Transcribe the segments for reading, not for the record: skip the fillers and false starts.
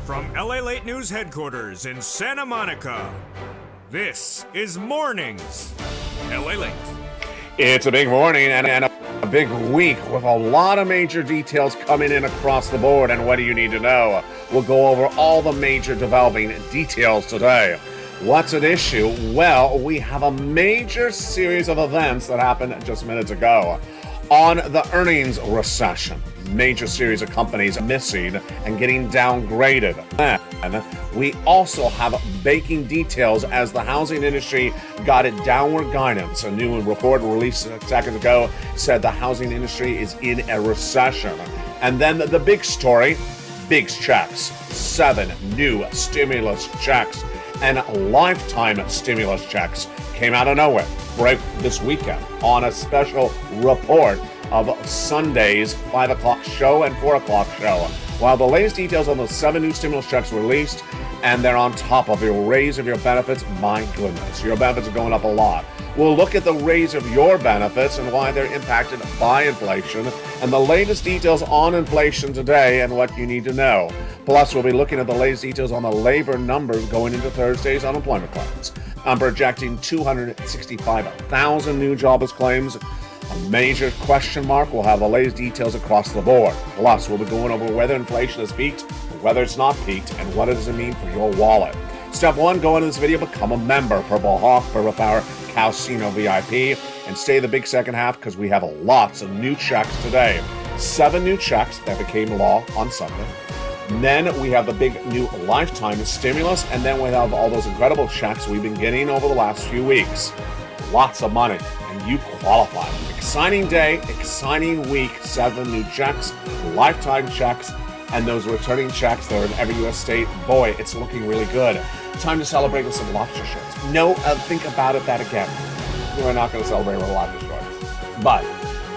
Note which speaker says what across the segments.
Speaker 1: From LA Late News headquarters in Santa Monica, this is Mornings LA Late.
Speaker 2: It's a big morning and a big week with a lot of major details coming in across the board. And what do you need to know? We'll go over all the major developing details today. What's at issue? Well, we have a major series of events that happened just minutes ago. On the earnings recession, major series of companies missing and getting downgraded. And we also have baking details as the housing industry got a downward guidance. A new report released seconds ago said the housing industry is in a recession. And then the big story, big checks, 7 new stimulus checks and lifetime stimulus checks came out of nowhere. Break this weekend on a special report of Sunday's 5 o'clock show and 4 o'clock show. While the latest details on the 7 new stimulus checks were released, and they're on top of your raise of your benefits, my goodness, your benefits are going up a lot. We'll look at the raise of your benefits and why they're impacted by inflation, and the latest details on inflation today and what you need to know. Plus, we'll be looking at the latest details on the labor numbers going into Thursday's unemployment claims. I'm projecting 265,000 new jobless claims. A major question mark. We'll have the latest details across the board. Plus, we'll be going over whether inflation has peaked, whether it's not peaked, and what does it mean for your wallet. Step 1, go into this video, become a member. Purple Hawk, Purple Power, Calcino VIP, and stay the big second half because we have lots of new checks today. 7 new checks that became law on Sunday. And then we have the big new lifetime stimulus, and then we have all those incredible checks we've been getting over the last few weeks. Lots of money, and you qualify. Exciting day, exciting week, 7 new checks, lifetime checks, and those returning checks that are in every U.S. state. Boy, it's looking really good. Time to celebrate with some lobster shorts. No, think about it that again. We're not going to celebrate with lobster shorts. But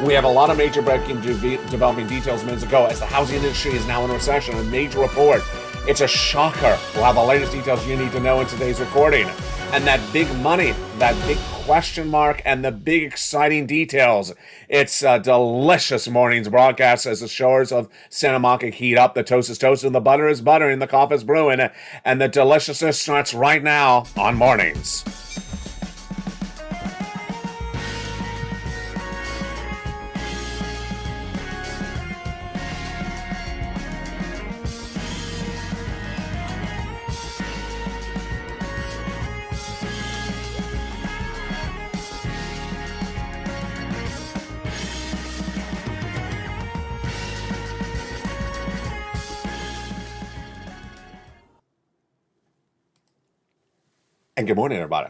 Speaker 2: we have a lot of major breaking developing details minutes ago as the housing industry is now in recession. A major report. It's a shocker. We'll have the latest details you need to know in today's recording. And that big money, that big question mark, and the big exciting details. It's a delicious morning's broadcast as the shores of Santa Monica heat up. The toast is toasted, and the butter is buttering, the coffee is brewing, and the deliciousness starts right now on Mornings. And good morning, everybody.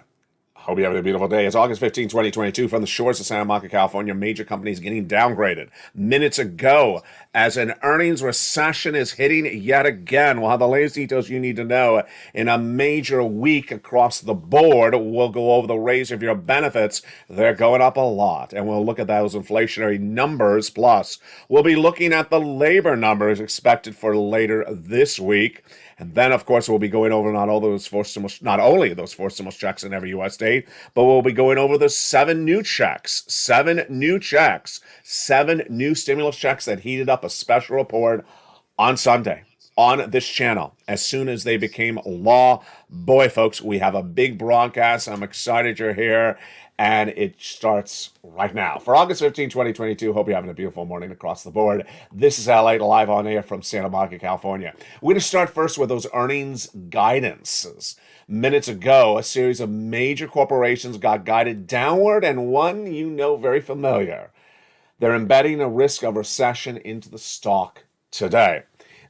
Speaker 2: Hope you're having a beautiful day. It's August 15, 2022, from the shores of Santa Monica, California. Major companies getting downgraded minutes ago as an earnings recession is hitting yet again. We'll have the latest details you need to know in a major week across the board. We'll go over the raise of your benefits. They're going up a lot, and we'll look at those inflationary numbers. Plus, we'll be looking at the labor numbers expected for later this week. And then, of course, we'll be going over not only those forced stimulus checks in every U.S. state, but we'll be going over the 7 new checks, 7 new stimulus checks that heated up a special report on Sunday on this channel as soon as they became law. Boy, folks, we have a big broadcast. I'm excited you're here. And it starts right now. For August 15, 2022, hope you're having a beautiful morning across the board. This is LA live on air from Santa Monica, California. We're going to start first with those earnings guidances. Minutes ago, a series of major corporations got guided downward, and one you know very familiar. They're embedding a risk of recession into the stock today.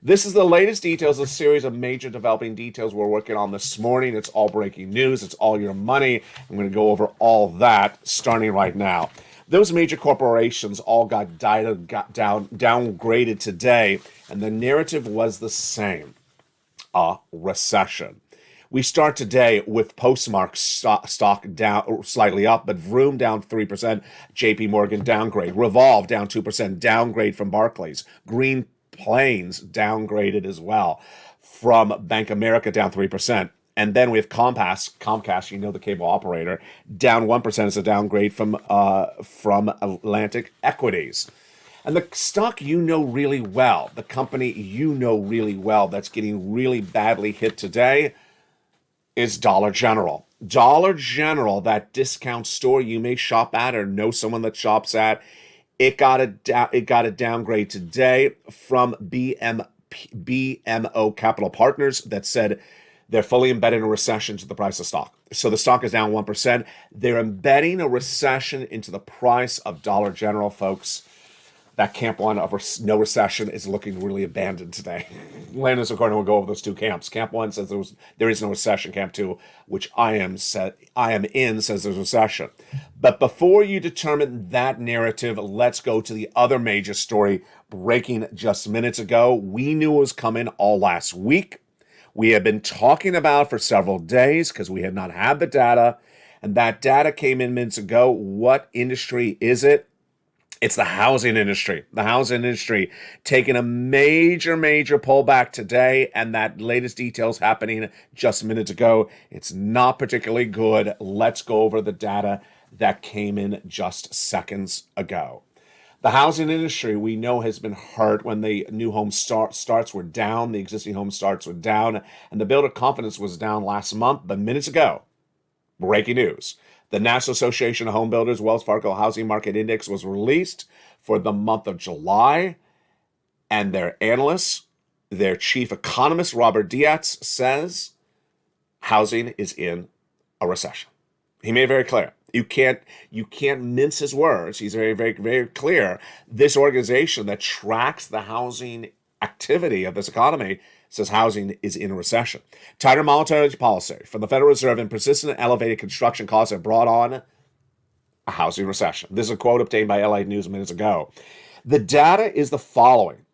Speaker 2: This is the latest details, a series of major developing details we're working on this morning. It's all breaking news. It's all your money. I'm going to go over all that starting right now. Those major corporations all got downgraded today, and the narrative was the same, a recession. We start today with Postmark stock down slightly up, but Vroom down 3%, JP Morgan downgrade, Revolve down 2%, downgrade from Barclays, Green Plains downgraded as well from Bank America, down 3%. And then we have Comcast, you know, the cable operator, down 1% as a downgrade from Atlantic Equities. And the stock you know really well, the company you know really well that's getting really badly hit today is Dollar General. Dollar General, that discount store you may shop at or know someone that shops at, it got a downgrade today from BMO Capital Partners that said they're fully embedding a recession to the price of stock. So the stock is down 1%. They're embedding a recession into the price of Dollar General, folks. That camp one of no recession is looking really abandoned today. Landis O'Connor will go over those two camps. Camp one says there is no recession. Camp two, which I am in, says there's a recession. But before you determine that narrative, let's go to the other major story breaking just minutes ago. We knew it was coming all last week. We have been talking about for several days because we had not had the data, and that data came in minutes ago. What industry is it? It's the housing industry. The housing industry taking a major pullback today, and that latest details happening just minutes ago. It's not particularly good. Let's go over the data that came in just seconds ago. The housing industry, we know, has been hurt when the new home starts were down, the existing home starts were down, and the builder confidence was down last month, but minutes ago. Breaking news. The National Association of Home Builders Wells Fargo Housing Market Index was released for the month of July, and their analysts, their chief economist, Robert Dietz, says housing is in a recession. He made it very clear. You can't mince his words. He's very clear. This organization that tracks the housing activity of this economy says housing is in a recession. Tighter monetary policy from the Federal Reserve and persistent elevated construction costs have brought on a housing recession. This is a quote obtained by LA News minutes ago. The data is the following.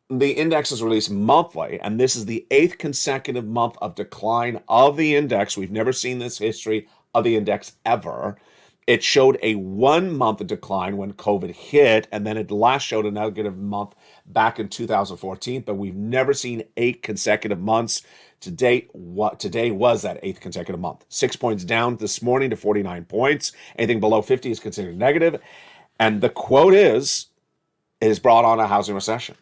Speaker 2: The index is released monthly, and this is the 8th consecutive month of decline of the index. We've never seen this history of the index ever. It showed a 1-month decline when COVID hit, and then it last showed a negative month back in 2014, but we've never seen 8 consecutive months. To date, today was that 8th consecutive month. 6 points down this morning to 49 points. Anything below 50 is considered negative. And the quote is, it has brought on a housing recession.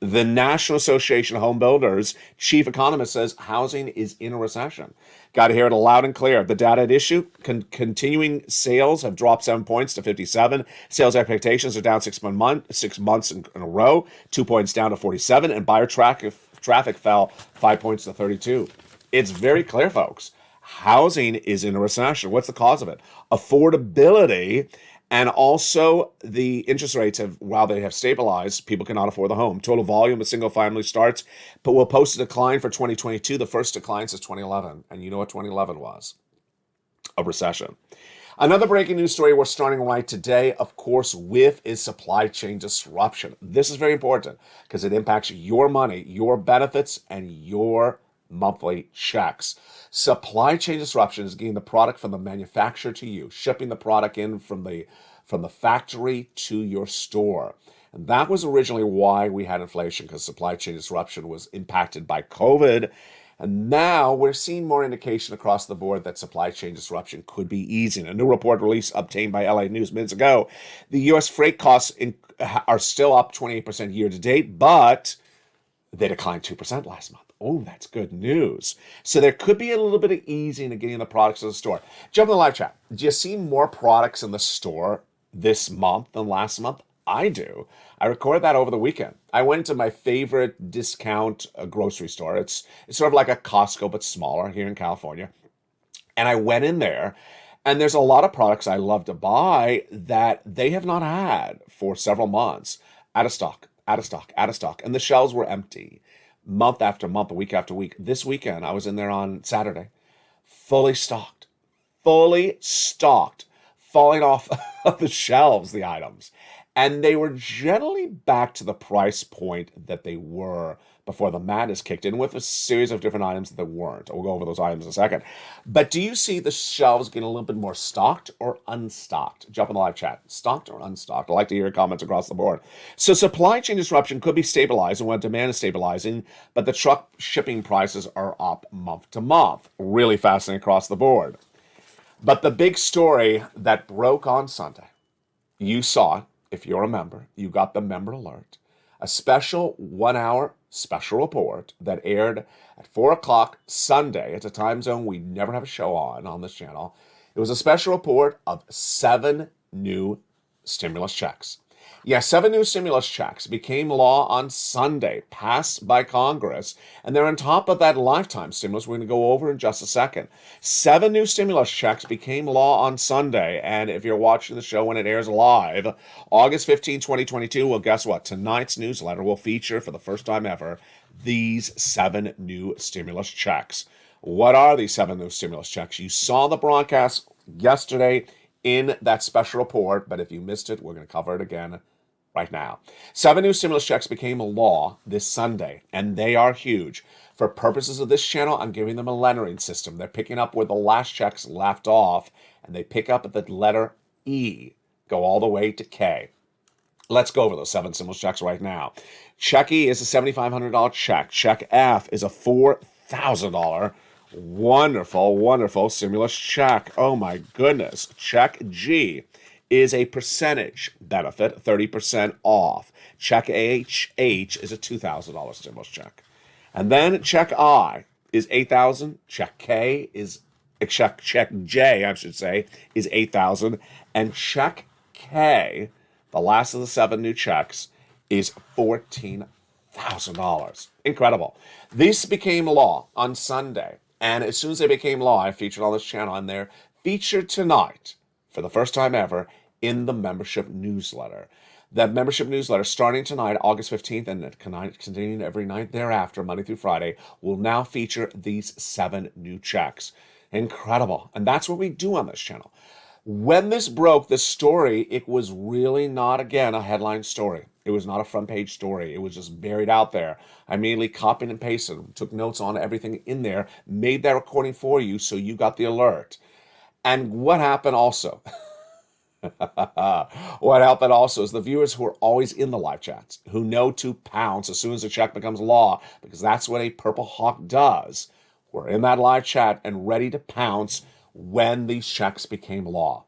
Speaker 2: The National Association of Home Builders chief economist says housing is in a recession. Got to hear it loud and clear. The data at issue, continuing sales have dropped 7 points to 57. Sales expectations are down 6 months in a row, 2 points down to 47. And buyer traffic fell 5 points to 32. It's very clear, folks. Housing is in a recession. What's the cause of it? Affordability. And also, the interest rates while they have stabilized, people cannot afford the home. Total volume of single-family starts, but will post a decline for 2022. The first decline since 2011. And you know what 2011 was? A recession. Another breaking news story we're starting right today, of course, with is supply chain disruption. This is very important because it impacts your money, your benefits, and your monthly checks. Supply chain disruption is getting the product from the manufacturer to you, shipping the product in from the factory to your store. And that was originally why we had inflation, because supply chain disruption was impacted by COVID. And now we're seeing more indication across the board that supply chain disruption could be easing. A new report release obtained by LA News minutes ago, the U.S. freight costs are still up 28% year to date, but they declined 2% last month. Oh, that's good news. So there could be a little bit of easing in getting the products to the store. Jump in the live chat. Do you see more products in the store this month than last month? I do. I recorded that over the weekend. I went to my favorite discount grocery store. It's sort of like a Costco, but smaller here in California. And I went in there, and there's a lot of products I love to buy that they have not had for several months. Out of stock. And the shelves were empty. Month after month, week after week. This weekend, I was in there on Saturday, fully stocked, falling off of the shelves, the items. And they were generally back to the price point that they were before the madness kicked in, with a series of different items that weren't. We'll go over those items in a second. But do you see the shelves getting a little bit more stocked or unstocked? Jump in the live chat. Stocked or unstocked? I'd like to hear your comments across the board. So supply chain disruption could be stabilized and when demand is stabilizing, but the truck shipping prices are up month to month. Really fascinating across the board. But the big story that broke on Sunday, you saw it. if you're a member, you got the member alert. A special 1 hour special report that aired at 4 o'clock Sunday. It's a time zone we never have a show on this channel. It was a special report of 7 new stimulus checks. Yes, 7 new stimulus checks became law on Sunday, passed by Congress, and they're on top of that lifetime stimulus we're going to go over in just a second. 7 new stimulus checks became law on Sunday, and if you're watching the show when it airs live, August 15, 2022, well, guess what? Tonight's newsletter will feature, for the first time ever, these 7 new stimulus checks. What are these 7 new stimulus checks? You saw the broadcast yesterday in that special report, but if you missed it, we're going to cover it again right now. 7 new stimulus checks became a law this Sunday, and they are huge. For purposes of this channel, I'm giving them a lettering system. They're picking up where the last checks left off, and they pick up at the letter E, go all the way to K. Let's go over those 7 stimulus checks right now. Check E is a $7,500 check. Check F is a $4,000 wonderful, wonderful stimulus check. Oh my goodness. Check G is a percentage benefit, 30% off. Check H is a $2,000 stimulus check. And then check I is $8,000. Check K is check J, I should say, is $8,000. And check K, the last of the 7 new checks, is $14,000. Incredible. These became law on Sunday. And as soon as they became law, I featured on this channel, and they're featured tonight, for the first time ever, in the membership newsletter. That membership newsletter, starting tonight, August 15th, and continuing every night thereafter, Monday through Friday, will now feature these 7 new checks. Incredible. And that's what we do on this channel. When this broke, this story, it was really not, again, a headline story. It was not a front page story. It was just buried out there. I immediately copied and pasted, took notes on everything in there, made that recording for you so you got the alert. And what happened also? What happened also is the viewers who are always in the live chats, who know to pounce as soon as the check becomes law, because that's what a Purple Hawk does. We're in that live chat and ready to pounce when these checks became law.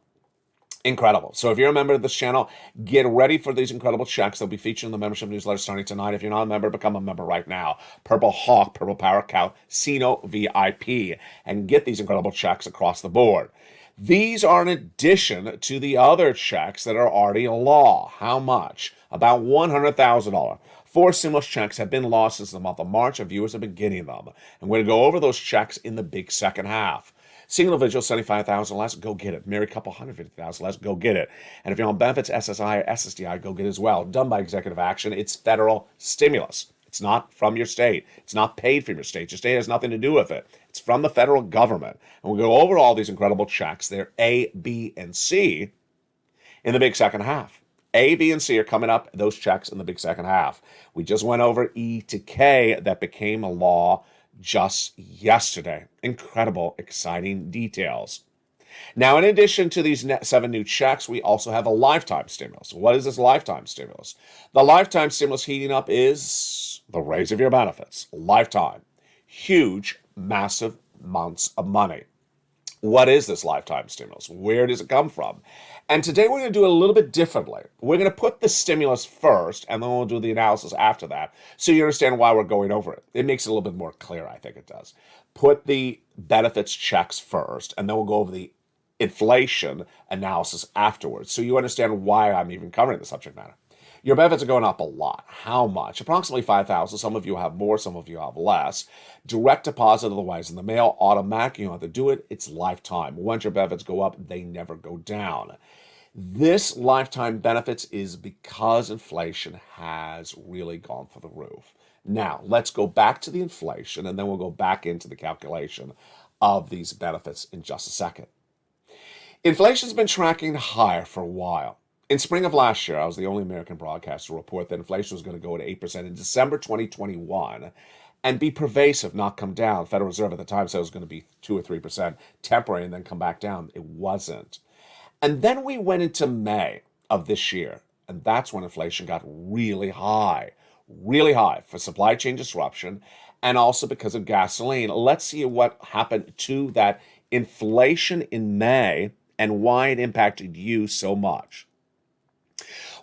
Speaker 2: Incredible. So if you're a member of this channel, get ready for these incredible checks. They'll be featured in the membership newsletter starting tonight. If you're not a member, become a member right now. Purple Hawk, Purple Power Cow, Sino VIP, and get these incredible checks across the board. These are in addition to the other checks that are already law. How much? About $100,000. 4 stimulus checks have been law since the month of March, and viewers have been getting them. And we're going to go over those checks in the big second half. Single individual, $75,000 less, go get it. Married couple, $150,000 less, go get it. And if you're on benefits, SSI or SSDI, go get it as well. Done by executive action. It's federal stimulus. It's not from your state. It's not paid from your state. Your state has nothing to do with it. It's from the federal government. And we'll go over all these incredible checks. They're A, B, and C in the big second half. A, B, and C are coming up, those checks in the big second half. We just went over E to K that became a law just yesterday. Incredible, exciting details. Now, in addition to these 7 new checks, we also have a lifetime stimulus. What is this lifetime stimulus? The lifetime stimulus heating up is the raise of your benefits. Lifetime. Huge, massive amounts of money. What is this lifetime stimulus? Where does it come from? And today we're going to do it a little bit differently. We're going to put the stimulus first, and then we'll do the analysis after that, so you understand why we're going over it. It makes it a little bit more clear, I think it does. Put the benefits checks first, and then we'll go over the inflation analysis afterwards, so you understand why I'm even covering the subject matter. Your benefits are going up a lot. How much? Approximately $5,000. Some of you have more, some of you have less. Direct deposit, otherwise in the mail, automatic. You don't have to do it. It's lifetime. Once your benefits go up, they never go down. This lifetime benefits is because inflation has really gone through the roof. Now, let's go back to the inflation, and then we'll go back into the calculation of these benefits in just a second. Inflation's been tracking higher for a while. In spring of last year, I was the only American broadcaster to report that inflation was going to go to 8% in December 2021 and be pervasive, not come down. The Federal Reserve at the time said it was going to be 2 or 3% temporary and then come back down. It wasn't. And then we went into May of this year, and that's when inflation got really high for supply chain disruption and also because of gasoline. Let's see what happened to that inflation in May and why it impacted you so much.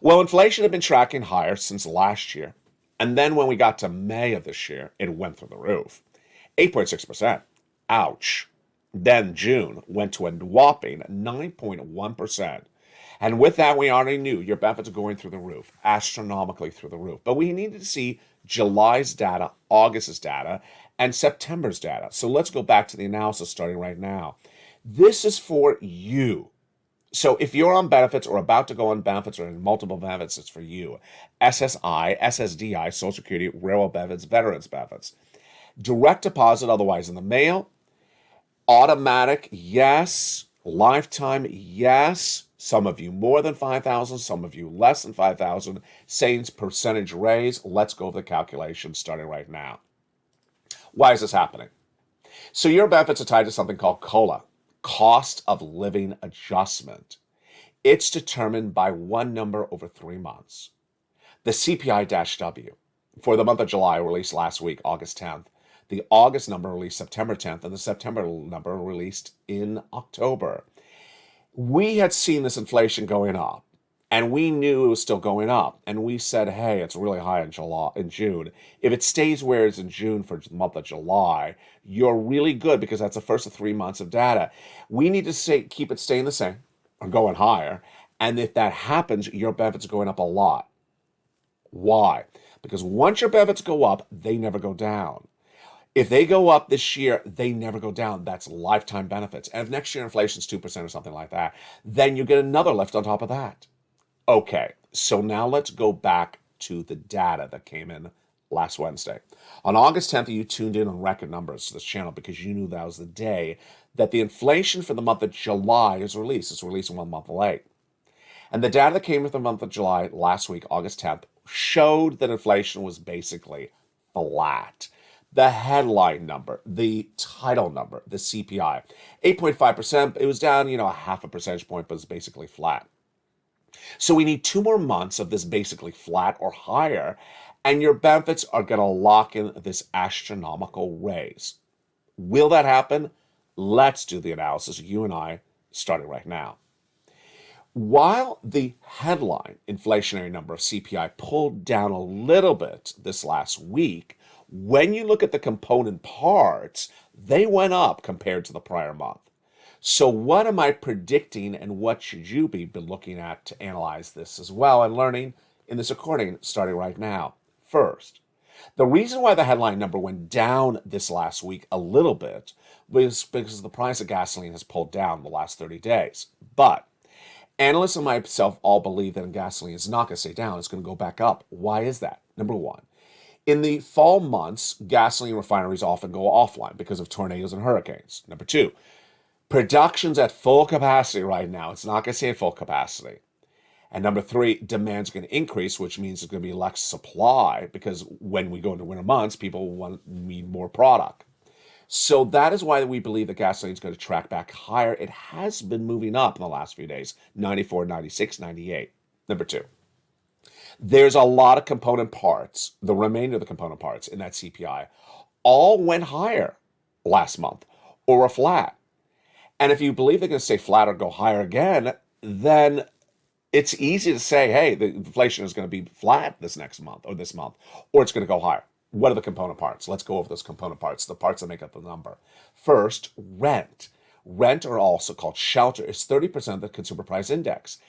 Speaker 2: Well, inflation had been tracking higher since last year. And then when we got to May of this year, it went through the roof. 8.6%. Ouch. Then June went to a whopping 9.1%. And with that, we already knew your benefits are going through the roof, astronomically through the roof. But we needed to see July's data, August's data, and September's data. So let's go back to the analysis starting right now. This is for you. So if you're on benefits or about to go on benefits or in multiple benefits, it's for you. SSI, SSDI, Social Security, railroad benefits, veterans benefits. Direct deposit, otherwise in the mail. Automatic, yes. Lifetime, yes. Some of you more than 5,000, some of you less than 5,000. Same percentage raise. Let's go over the calculation starting right now. Why is this happening? So your benefits are tied to something called COLA, cost of living adjustment. It's determined by one number over 3 months. The CPI-W for the month of July released last week, August 10th. The August number released September 10th, and the September number released in October. We had seen this inflation going up, and we knew it was still going up. And we said, hey, it's really high in June. If it stays where it's in June for the month of July, you're really good because that's the first of 3 months of data. We need to keep it staying the same or going higher. And if that happens, your benefits are going up a lot. Why? Because once your benefits go up, they never go down. If they go up this year, they never go down. That's lifetime benefits. And if next year inflation is 2% or something like that, then you get another lift on top of that. Okay, so now let's go back to the data that came in last Wednesday. On August 10th, you tuned in on record numbers to this channel because you knew that was the day that the inflation for the month of July is released. It's released 1 month late. And the data that came with the month of July last week, August 10th, showed that inflation was basically flat. The headline number, the title number, the CPI, 8.5%. It was down, a half a percentage point, but it's basically flat. So we need 2 more months of this basically flat or higher, and your benefits are going to lock in this astronomical raise. Will that happen? Let's do the analysis, you and I, starting right now. While the headline inflationary number of CPI pulled down a little bit this last week, when you look at the component parts, they went up compared to the prior month. So what am I predicting and what should you be looking at to analyze this as well and learning in this recording starting right now? First, the reason why the headline number went down this last week a little bit was because the price of gasoline has pulled down the last 30 days. But analysts and myself all believe that gasoline is not going to stay down. It's going to go back up. Why is that? Number one, in the fall months, gasoline refineries often go offline because of tornadoes and hurricanes. Number two, production's at full capacity right now. It's not going to stay at full capacity. And number three, demand's going to increase, which means there's going to be less supply because when we go into winter months, people need more product. So that is why we believe that gasoline is going to track back higher. It has been moving up in the last few days, 94, 96, 98. Number two, there's a lot of component parts, the remainder of the component parts in that CPI, all went higher last month or are flat. And if you believe they're going to stay flat or go higher again, then it's easy to say, hey, the inflation is going to be flat this next month, or it's going to go higher. What are the component parts? Let's go over those component parts, the parts that make up the number. First, rent. Rent, or also called shelter, is 30% of the consumer price index.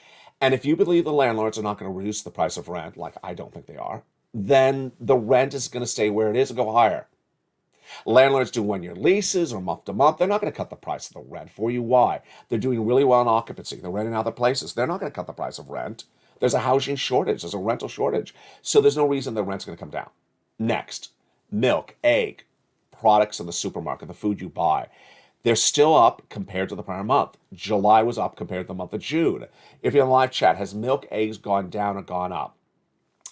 Speaker 2: And if you believe the landlords are not going to reduce the price of rent, like I don't think they are, then the rent is going to stay where it is and go higher. Landlords do 1-year leases or month to month. They're not going to cut the price of the rent for you. Why? They're doing really well in occupancy. They're renting out their places. They're not going to cut the price of rent. There's a housing shortage. There's a rental shortage. So there's no reason the rent's going to come down. Next, milk, egg, products in the supermarket, the food you buy. They're still up compared to the prior month. July was up compared to the month of June. If you're in live chat, has milk, eggs gone down or gone up?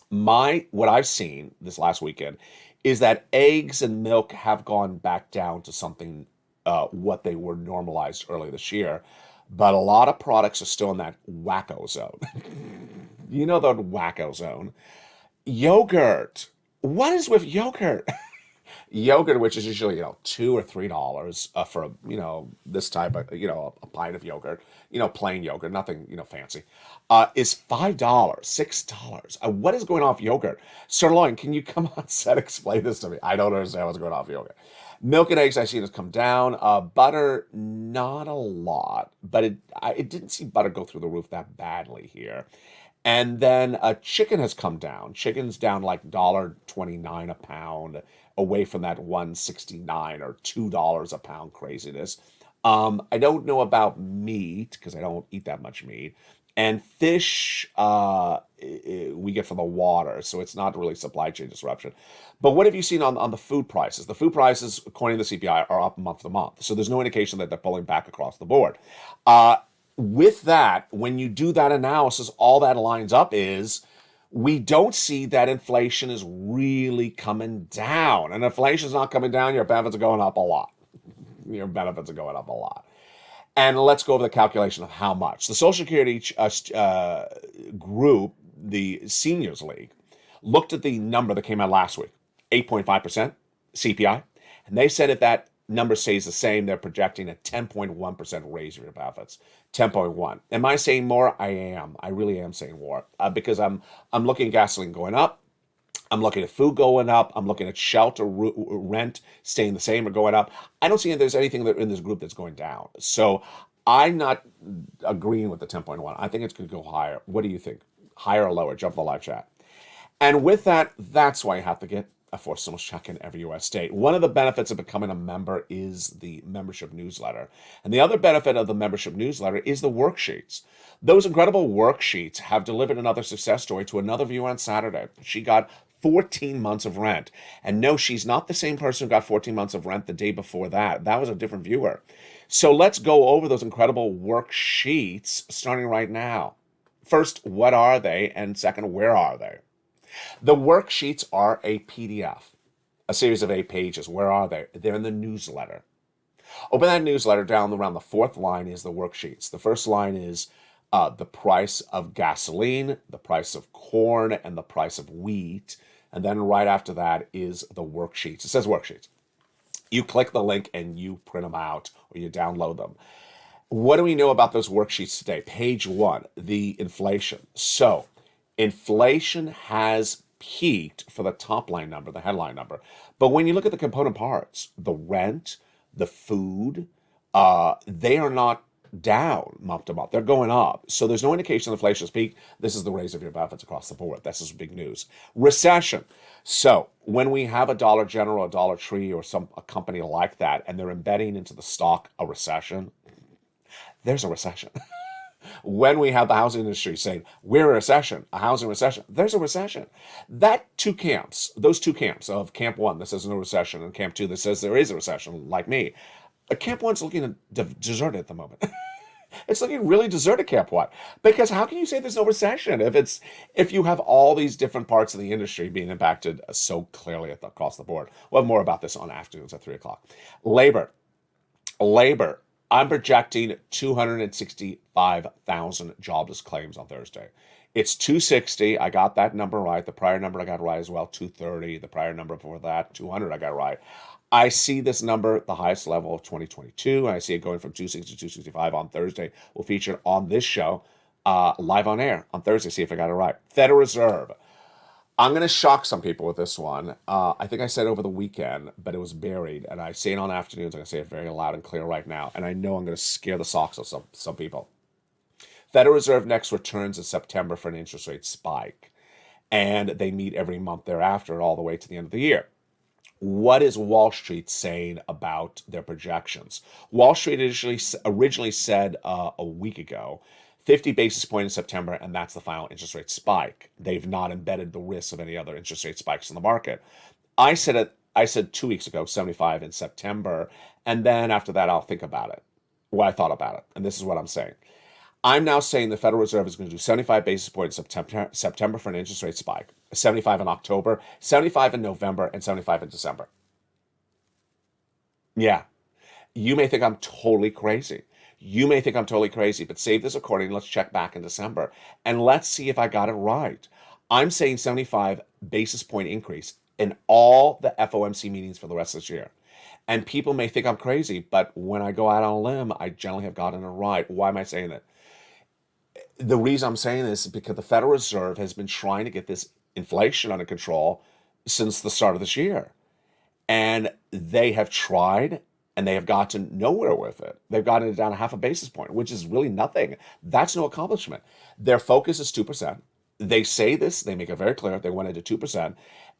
Speaker 2: What I've seen this last weekend is that eggs and milk have gone back down to something what they were normalized early this year. But a lot of products are still in that wacko zone. You know the wacko zone. Yogurt. What is with yogurt? Yogurt, which is usually, $2 or $3 for, this type of, a pint of yogurt, plain yogurt, nothing, fancy, is $5, $6. What is going on with yogurt? Sirloin, can you come on set, explain this to me? I don't understand what's going on with yogurt. Milk and eggs, I seen has come down. Butter, not a lot, but it didn't see butter go through the roof that badly here. And then chicken has come down. Chicken's down like $1.29 a pound, away from that 169 or $2 a pound craziness. I don't know about meat because I don't eat that much meat. And fish, we get from the water, so it's not really supply chain disruption. But what have you seen on the food prices? The food prices, according to the CPI, are up month to month. So there's no indication that they're pulling back across the board. With that, when you do that analysis, all that lines up is we don't see that inflation is really coming down. And inflation is not coming down, your benefits are going up a lot. Your benefits are going up a lot. And let's go over the calculation of how much. The Social Security group, the Seniors League, looked at the number that came out last week, 8.5% CPI. And they said if that number stays the same, they're projecting a 10.1% raise of your benefits. 10.1. Am I saying more? I am. I really am saying more because I'm looking at gasoline going up. I'm looking at food going up. I'm looking at shelter rent staying the same or going up. I don't see there's anything that in this group that's going down. So I'm not agreeing with the 10.1. I think it's going to go higher. What do you think? Higher or lower? Jump in the live chat. And with that, that's why you have to get a forced stimulus check in every U.S. state. One of the benefits of becoming a member is the membership newsletter. And the other benefit of the membership newsletter is the worksheets. Those incredible worksheets have delivered another success story to another viewer on Saturday. She got 14 months of rent. And no, she's not the same person who got 14 months of rent the day before that. That was a different viewer. So let's go over those incredible worksheets starting right now. First, what are they? And second, where are they? The worksheets are a PDF, a series of 8 pages. Where are they? They're in the newsletter. Open that newsletter. Down around the 4th line is the worksheets. The first line is the price of gasoline, the price of corn, and the price of wheat. And then right after that is the worksheets. It says worksheets. You click the link and you print them out or you download them. What do we know about those worksheets today? Page 1, the inflation. So inflation has peaked for the top line number, the headline number. But when you look at the component parts, the rent, the food, they are not down month to month. They're going up. So there's no indication inflation has peaked. This is the raise of your benefits across the board. This is big news. Recession. So when we have a Dollar General, a Dollar Tree, or a company like that, and they're embedding into the stock a recession, there's a recession. When we have the housing industry saying, we're a recession, a housing recession, there's a recession. Those two camps of Camp 1 that says no recession and Camp 2 that says there is a recession, like me, Camp 1's looking deserted at the moment. It's looking really deserted, Camp 1. Because how can you say there's no recession if you have all these different parts of the industry being impacted so clearly across the board? We'll have more about this on afternoons at 3 o'clock. Labor. I'm projecting 265,000 jobless claims on Thursday. It's 260. I got that number right. The prior number I got right as well, 230. The prior number before that, 200, I got right. I see this number, the highest level of 2022, and I see it going from 260 to 265 on Thursday. We'll feature it on this show, live on air on Thursday, see if I got it right. Federal Reserve. I'm going to shock some people with this one. I think I said over the weekend, but it was buried. And I say it on afternoons. I'm going to say it very loud and clear right now. And I know I'm going to scare the socks off some people. Federal Reserve next returns in September for an interest rate spike. And they meet every month thereafter all the way to the end of the year. What is Wall Street saying about their projections? Wall Street originally said a week ago 50 basis points in September, and that's the final interest rate spike. They've not embedded the risk of any other interest rate spikes in the market. I said 2 weeks ago, 75 in September, and then after that, I'll think about it, what I thought about it, and this is what I'm saying. I'm now saying the Federal Reserve is going to do 75 basis points in September for an interest rate spike, 75 in October, 75 in November, and 75 in December. Yeah, you may think I'm totally crazy. But save this recording. Let's check back in December. And let's see if I got it right. I'm saying 75 basis point increase in all the FOMC meetings for the rest of this year. And people may think I'm crazy, but when I go out on a limb, I generally have gotten it right. Why am I saying that? The reason I'm saying this is because the Federal Reserve has been trying to get this inflation under control since the start of this year. And they have tried and they have gotten nowhere with it. They've gotten it down a half a basis point, which is really nothing. That's no accomplishment. Their focus is 2%. They say this, they make it very clear. They went into 2%.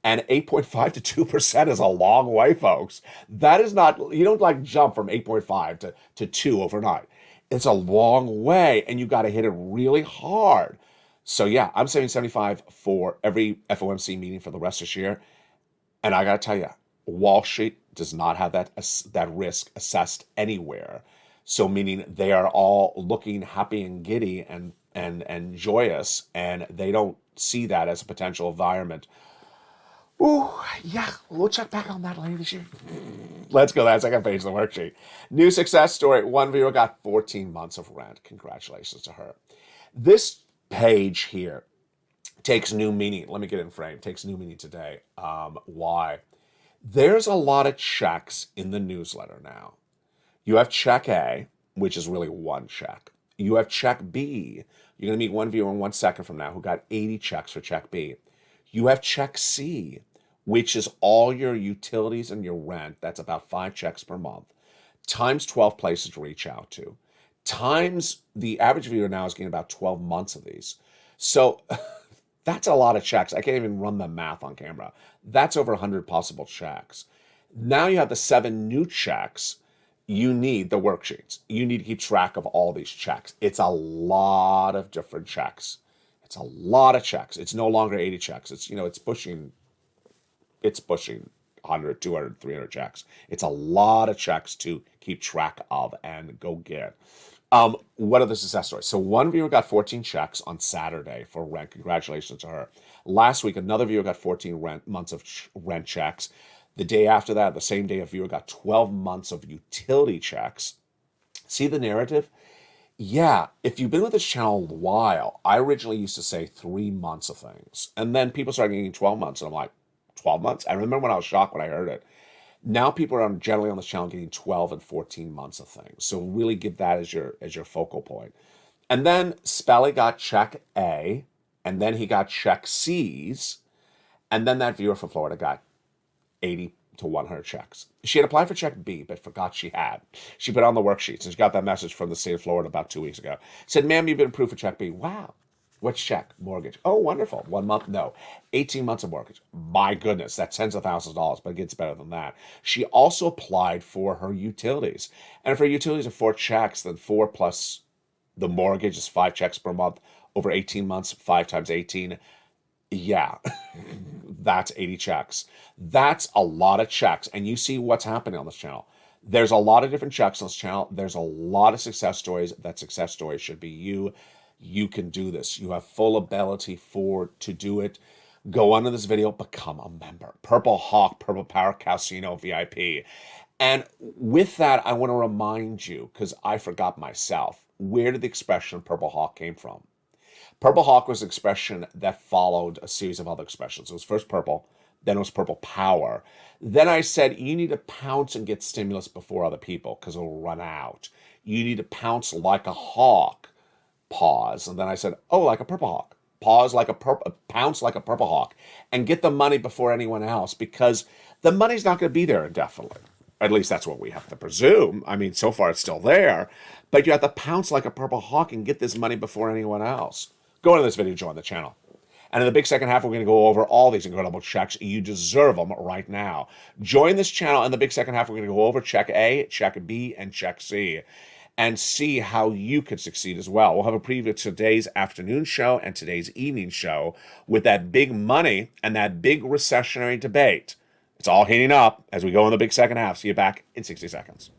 Speaker 2: And 8.5 to 2% is a long way, folks. That is not, you don't like jump from 8.5 to 2 overnight. It's a long way, and you got to hit it really hard. So yeah, I'm saying 75 for every FOMC meeting for the rest of this year. And I got to tell you, Wall Street does not have that risk assessed anywhere. So meaning they are all looking happy and giddy and joyous, and they don't see that as a potential environment. Ooh, yeah, we'll check back on that later this year. Let's go to that second page of the worksheet. New success story. One viewer got 14 months of rent. Congratulations to her. This page here takes new meaning. Let me get it in frame. Takes new meaning today. Why? There's a lot of checks in the newsletter now. You have check A, which is really one check. You have check B. You're going to meet one viewer in 1 second from now who got 80 checks for check B. You have check C, which is all your utilities and your rent. That's about 5 checks per month, times 12 places to reach out to, times the average viewer now is getting about 12 months of these. So that's a lot of checks. I can't even run the math on camera. That's over 100 possible checks. Now you have the 7 new checks. You need the worksheets. You need to keep track of all these checks. It's a lot of different checks. It's a lot of checks. It's no longer 80 checks. It's pushing 100, 200, 300 checks. It's a lot of checks to keep track of and go get. What are the success stories? So one viewer got 14 checks on Saturday for rent. Congratulations to her. Last week, another viewer got 14 months of rent checks. The day after that, the same day, a viewer got 12 months of utility checks. See the narrative? Yeah, if you've been with this channel a while, I originally used to say 3 months of things. And then people started getting 12 months. And I'm like, 12 months? I remember when I was shocked when I heard it. Now people are generally on this channel getting 12 and 14 months of things. So really give that as your focal point. And then Spelly got check A, and then he got check C's. And then that viewer from Florida got 80 to 100 checks. She had applied for check B, but forgot she had. She put on the worksheets, and she got that message from the state of Florida about 2 weeks ago. Said, ma'am, you've been approved for check B. Wow. What's check? Mortgage. Oh, wonderful. 1 month? No. 18 months of mortgage. My goodness, that's tens of thousands of dollars, but it gets better than that. She also applied for her utilities. And if her utilities are 4 checks, then 4 plus the mortgage is 5 checks per month over 18 months, 5 times 18. Yeah, that's 80 checks. That's a lot of checks. And you see what's happening on this channel. There's a lot of different checks on this channel. There's a lot of success stories. That success story should be you. You can do this. You have full ability to do it. Go under this video, become a member. Purple Hawk, Purple Power Casino VIP. And with that, I want to remind you, because I forgot myself, where did the expression Purple Hawk came from? Purple Hawk was an expression that followed a series of other expressions. It was first purple, then it was purple power. Then I said, you need to pounce and get stimulus before other people because it'll run out. You need to pounce like a hawk. Pause. And then I said, oh, like a purple hawk. Pounce like a purple hawk. And get the money before anyone else because the money's not going to be there indefinitely. At least that's what we have to presume. I mean, so far it's still there. But you have to pounce like a purple hawk and get this money before anyone else. Go into this video, join the channel. And in the big second half, we're going to go over all these incredible checks. You deserve them right now. Join this channel. In the big second half, we're going to go over check A, check B, and check C. And see how you could succeed as well. We'll have a preview of today's afternoon show and today's evening show with that big money and that big recessionary debate. It's all heating up as we go in the big second half. See you back in 60 seconds.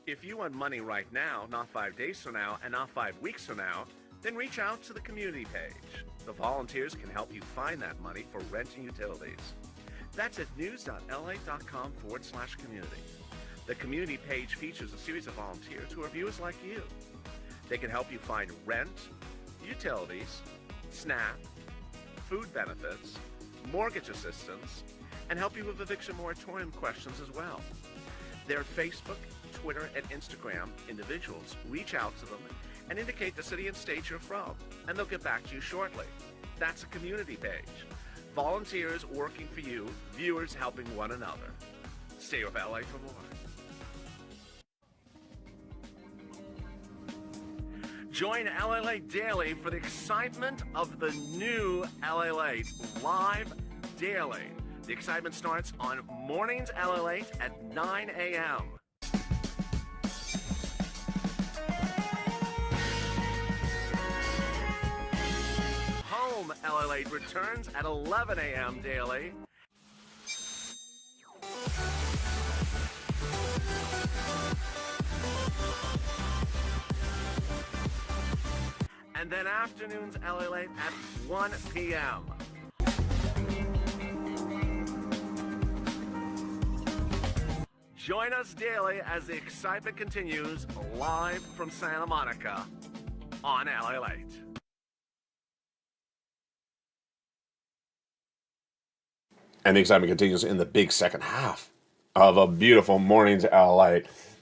Speaker 3: If you want money right now, not 5 days from now, and not 5 weeks from now, then reach out to the community page. The volunteers can help you find that money for rent and utilities. That's at news.la.com/community. The community page features a series of volunteers who are viewers like you. They can help you find rent, utilities, SNAP, food benefits, mortgage assistance, and help you with eviction moratorium questions as well. Their Facebook, Twitter, and Instagram individuals reach out to them and indicate the city and state you're from, and they'll get back to you shortly. That's a community page. Volunteers working for you, viewers helping one another. Stay with LA for more. Join LA Late Daily for the excitement of the new LA Late live daily. The excitement starts on mornings LA Late at 9 a.m. Home LA Late returns at 11 a.m. daily. And then afternoons LA Late at 1 p.m. Join us daily as the excitement continues live from Santa Monica on LA Late.
Speaker 2: And the excitement continues in the big second half of a beautiful morning's LA.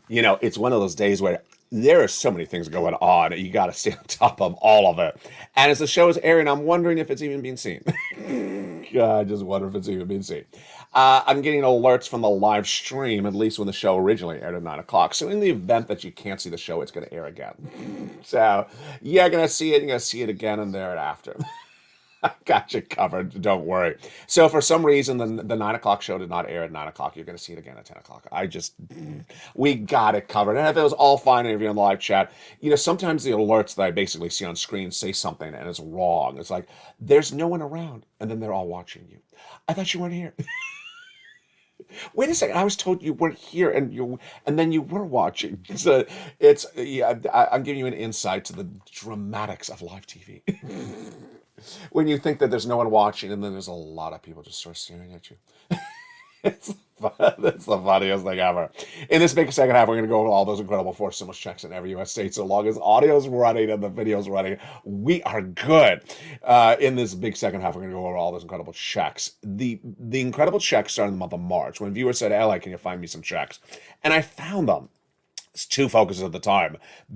Speaker 2: You know, it's one of those days where there are so many things going on. You got to stay on top of all of it. And as the show is airing, I'm wondering if it's even being seen. I just wonder if it's even being seen. I'm getting alerts from the live stream, at least when the show originally aired at 9 o'clock. So in the event that you can't see the show, it's going to air again. So you're going to see it. You're going to see it again and thereafter. I got you covered. Don't worry. So for some reason, the 9 o'clock show did not air at 9 o'clock. You're going to see it again at 10 o'clock. We got it covered. And if it was all fine if you're in the live chat, you know, sometimes the alerts that I basically see on screen say something and it's wrong. It's like, there's no one around. And then they're all watching you. I thought you weren't here. Wait a second. I was told you weren't here and then you were watching. So I'm giving you an insight to the dramatics of live TV. When you think that there's no one watching and then there's a lot of people just sort of staring at you. It's the funniest thing ever. In this big second half, we're going to go over all those incredible force stimulus checks in every U.S. state. So long as audio's running and the video's running, we are good. In this big second half, we're going to go over all those incredible checks. The incredible checks started in the month of March when viewers said, "LA, can you find me some checks?" And I found them. It's two focuses at the time.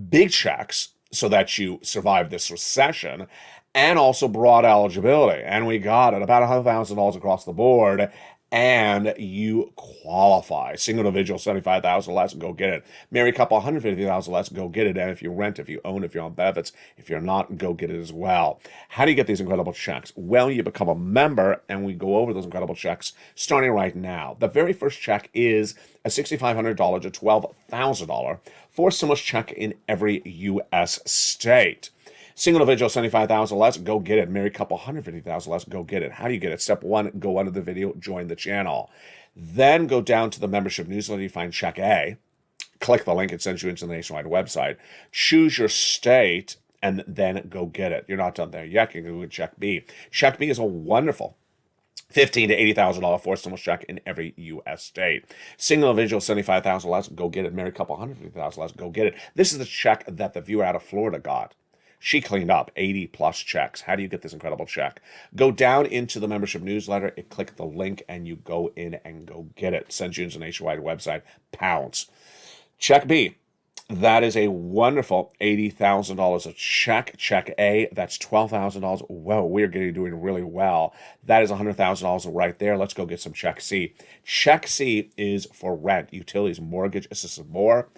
Speaker 2: Big checks so that you survive this recession, and also broad eligibility. And we got it about $100,000 across the board, and you qualify. Single individual, $75,000 less, go get it. Married couple, $150,000 less, go get it. And if you rent, if you own, if you're on benefits, if you're not, go get it as well. How do you get these incredible checks? Well, you become a member, and we go over those incredible checks starting right now. The very first check is a $6,500 to $12,000 for stimulus check in every U.S. state. Single individual, $75,000 less, go get it. Married couple, $150,000 less, go get it. How do you get it? Step one, go under the video, join the channel. Then go down to the membership newsletter, you find Check A. Click the link, it sends you into the nationwide website. Choose your state, and then go get it. You're not done there yet. You can go to Check B. Check B is a wonderful $15,000 to $80,000 forced stimulus check in every U.S. state. Single individual, $75,000 less, go get it. Married couple, $150,000 less, go get it. This is the check that the viewer out of Florida got. She cleaned up 80 plus checks. How do you get this incredible check? Go down into the membership newsletter, click the link, and you go in and go get it. Sends you into the nationwide website. Pounds. Check B. That is a wonderful $80,000 a check. Check A, that's $12,000. Whoa, we're doing really well. That is $100,000 right there. Let's go get some Check C. Check C is for rent, utilities, mortgage, assisted more.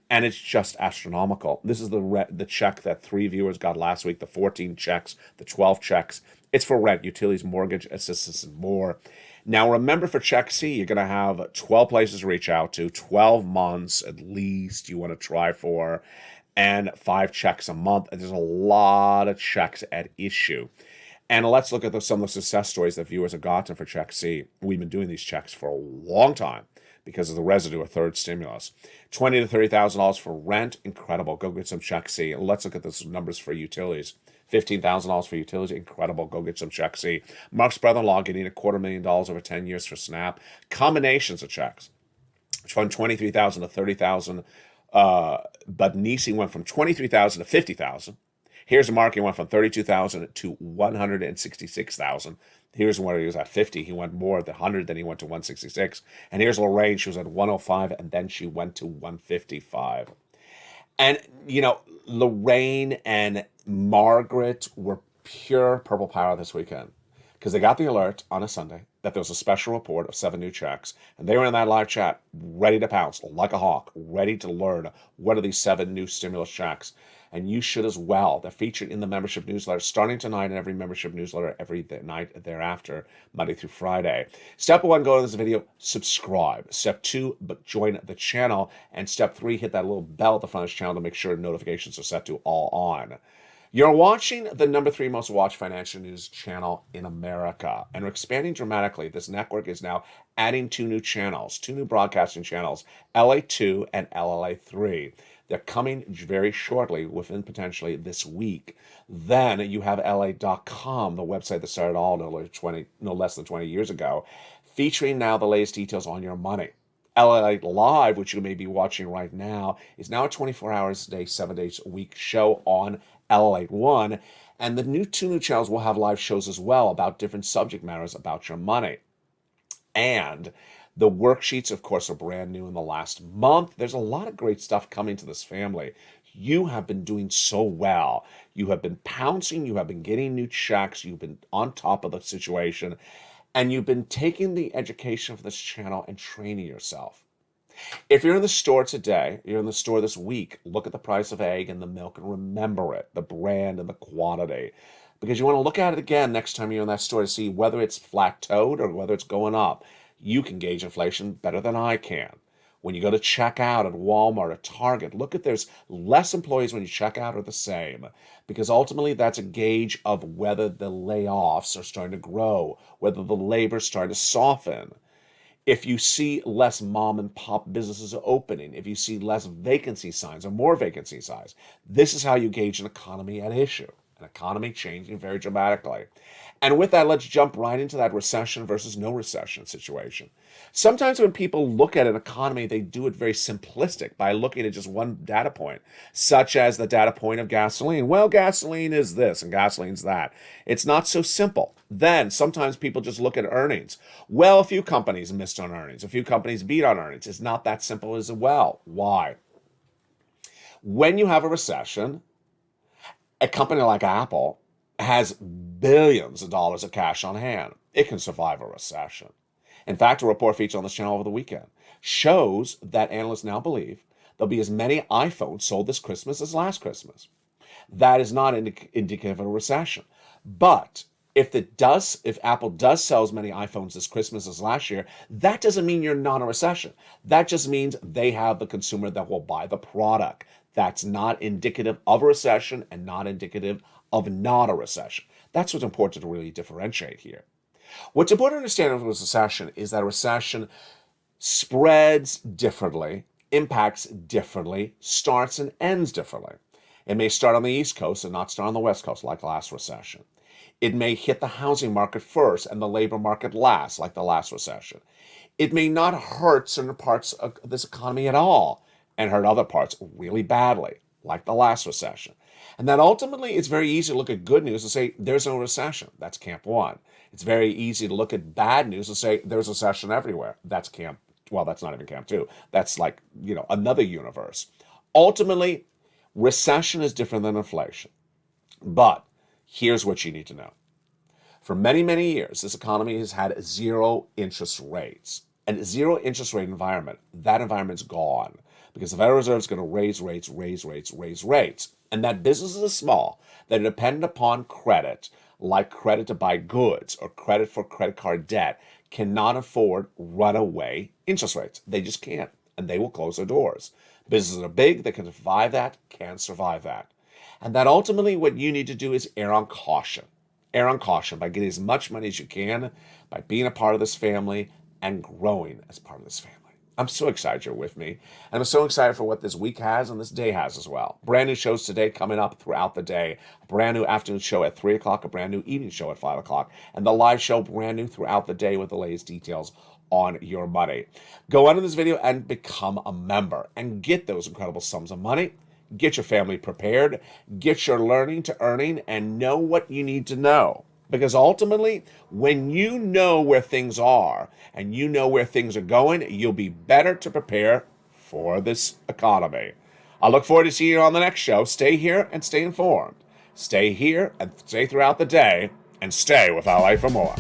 Speaker 2: And it's just astronomical. This is the check that 3 viewers got last week, the 14 checks, the 12 checks. It's for rent, utilities, mortgage, assistance, and more. Now, remember, for Check C, you're going to have 12 places to reach out to, 12 months at least you want to try for, and 5 checks a month. And there's a lot of checks at issue. And let's look at some of the success stories that viewers have gotten for Check C. We've been doing these checks for a long time because of the residue of third stimulus. $20,000 to $30,000 for rent, incredible. Go get some Check C. Let's look at the numbers for utilities. $15,000 for utilities, incredible. Go get some Check C. Mark's brother-in-law getting $250,000 over 10 years for SNAP. Combinations of checks, which went $23,000 to $30,000. But Nisi went from $23,000 to $50,000. Here's the market went from 32,000 to 166,000. Here's where he was at 50. He went more at the 100, then he went to 166. And here's Lorraine. She was at 105, and then she went to 155. And, Lorraine and Margaret were pure purple power this weekend because they got the alert on a Sunday that there was a special report of 7 new checks. And they were in that live chat ready to pounce like a hawk, ready to learn what are these 7 new stimulus checks. And you should as well. They're featured in the membership newsletter starting tonight and every membership newsletter every night thereafter, Monday through Friday. Step 1, go to this video, subscribe. Step 2, join the channel. And step 3, hit that little bell at the front of the channel to make sure notifications are set to all on. You're watching the number 3 most watched financial news channel in America, and we're expanding dramatically. This network is now adding 2 new channels, 2 new broadcasting channels, LA2 and LA3. They're coming very shortly, within potentially this week. Then you have LA.com, the website that started all no less than 20 years ago, featuring now the latest details on your money. LA Live, which you may be watching right now, is now a 24 hours a day, 7 days a week show on LA1. And the 2 new channels will have live shows as well about different subject matters about your money. And the worksheets, of course, are brand new in the last month. There's a lot of great stuff coming to this family. You have been doing so well. You have been pouncing. You have been getting new checks. You've been on top of the situation. And you've been taking the education of this channel and training yourself. If you're in the store today, you're in the store this week, look at the price of egg and the milk and remember it, the brand and the quantity. Because you want to look at it again next time you're in that store to see whether it's flat-toed or whether it's going up. You can gauge inflation better than I can. When you go to check out at Walmart or Target, look at there's less employees when you check out or the same. Because ultimately that's a gauge of whether the layoffs are starting to grow, whether the labor is starting to soften. If you see less mom and pop businesses opening, if you see less vacancy signs or more vacancy signs, this is how you gauge an economy at issue. An economy changing very dramatically. And with that, let's jump right into that recession versus no recession situation. Sometimes when people look at an economy, they do it very simplistic by looking at just one data point, such as the data point of gasoline. Well, gasoline is this and gasoline's that. It's not so simple. Then sometimes people just look at earnings. Well, a few companies missed on earnings. A few companies beat on earnings. It's not that simple as well. Why? When you have a recession, a company like Apple has billions of dollars of cash on hand. It can survive a recession. In fact, a report featured on this channel over the weekend shows that analysts now believe there'll be as many iPhones sold this Christmas as last Christmas. That is not indicative of a recession. But if Apple does sell as many iPhones this Christmas as last year, that doesn't mean you're not in a recession. That just means they have the consumer that will buy the product. That's not indicative of a recession and not indicative of not a recession. That's what's important to really differentiate here. What's important to understand with a recession is that a recession spreads differently, impacts differently, starts and ends differently. It may start on the East Coast and not start on the West Coast like last recession. It may hit the housing market first and the labor market last like the last recession. It may not hurt certain parts of this economy at all and hurt other parts really badly like the last recession. And that ultimately, it's very easy to look at good news and say, there's no recession. That's camp 1. It's very easy to look at bad news and say, there's a recession everywhere. That's that's not even camp 2. That's like, another universe. Ultimately, recession is different than inflation. But here's what you need to know. For many, many years, this economy has had 0 interest rates. And a 0 interest rate environment, that environment's gone. Because the Federal Reserve is going to raise rates. And that businesses are small, that are dependent upon credit, like credit to buy goods or credit for credit card debt, cannot afford runaway interest rates. They just can't, and they will close their doors. Businesses are big, they can survive that, can survive that. And that ultimately what you need to do is err on caution. Err on caution by getting as much money as you can, by being a part of this family, and growing as part of this family. I'm so excited you're with me. And I'm so excited for what this week has and this day has as well. Brand new shows today coming up throughout the day. A brand new afternoon show at 3 o'clock, a brand new evening show at 5 o'clock, and the live show brand new throughout the day with the latest details on your money. Go on in this video and become a member and get those incredible sums of money. Get your family prepared, get your learning to earning, and know what you need to know. Because ultimately, when you know where things are and you know where things are going, you'll be better to prepare for this economy. I look forward to seeing you on the next show. Stay here and stay informed. Stay here and stay throughout the day and stay with LA for more.